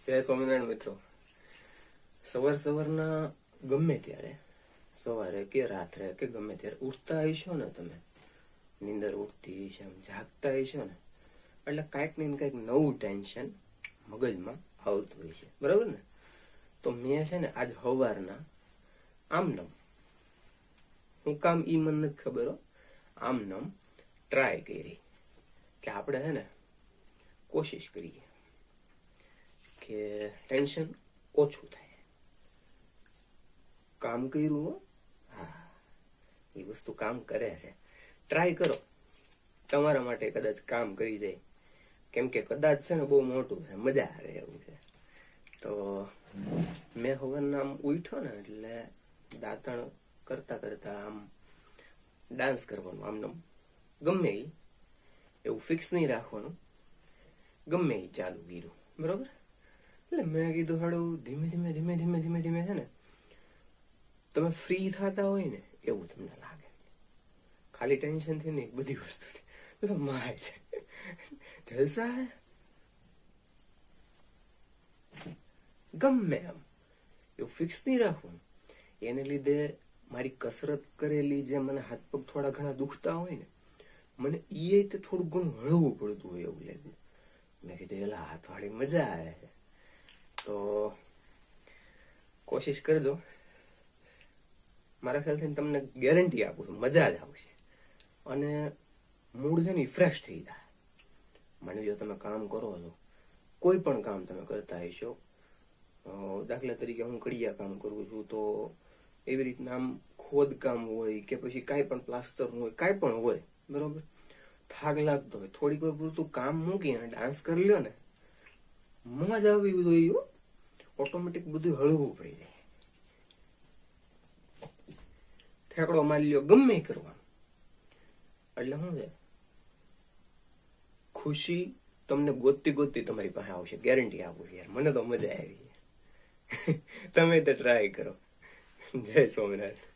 જય સ્વામિનારાયણ મિત્રો. સવારના ગમે ત્યારે, સવારે કે રાત્રે કે ગમે ત્યારે ઉઠતા હશો ને, તમે નીંદર ઉઠતી હશે, જાગતા હશો ને, એટલે કાંઈક ને કાંઈક નવું ટેન્શન મગજમાં આવતું હોય છે, બરાબર ને? તો મેં છે ને આજ સવારના આમનમ, હું કામ ઈ મને નથી ખબર હો, આમનમ ટ્રાય કરી કે આપણે છે ને કોશિશ કરીએ કે ટેન્શન ઓછું થાય. કામ કર્યું હો, હા, એ વસ્તુ કામ કરે છે. ટ્રાય કરો, તમારા માટે કદાચ કામ કરી જાય, કેમ કે કદાચ છે ને બહુ મોટું છે, મજા આવે એવું છે. તો મેં સવારના આમ ઉઠ્યો ને એટલે દાંતણ કરતા કરતા આમ ડાન્સ કરવાનું, આમને ગમે એવું ફિક્સ નહીં રાખવાનું, ગમે એ ચાલુ કર્યું, બરોબર? એટલે મેં કીધું હાડું ધીમે ધીમે ધીમે ધીમે ધીમે ધીમે છે ને તમે ફ્રી થતા હોય ને એવું તમને લાગે. ખાલી ટેન્શન થી નહીં, બધી વસ્તુ માય છે, જલસા હે. ગમે એમ એવું ફિક્સ નહીં રાખવું. એને લીધે મારી કસરત કરેલી જે મને હાથ પગ થોડા ઘણા દુખતા હોય ને, મને એ તે થોડું ઘણું હળવું પડતું હોય એવું લાગ્યું. મેં કીધું એલા હાથ વાળી મજા આવે છે. તો કોશિશ કરજો. મારા ખ્યાલથી તમને ગેરંટી આપું છું, મજા જ આવશે અને મૂડ છે ને ફ્રેશ થઈ જાય. માની લો તમે કામ કરો છો, કોઈ પણ કામ તમે કરતા હશો, દાખલા તરીકે હું કડિયા કામ કરું છું, તો એવી રીતના આમ ખોદકામ હોય કે પછી કાંઈ પણ પ્લાસ્ટર હોય, કાંઈ પણ હોય, બરોબર? થાક લાગતો હોય, થોડીક વાર પૂરતું કામ મૂકી અને ડાન્સ કરી લ્યો ને, મજા આવી બધું, ઓટોમેટિક બધું હળવું પડી જાય. ઠેકડો મારી લ્યો, ગમે કરવાનું, એટલે શું છે, ખુશી તમને ગોતતી ગોતતી તમારી પાસે આવશે, ગેરંટી આપું છું યાર. મને તો મજા આવી. તમે તો ટ્રાય કરો. જય સ્વામિનારાયણ.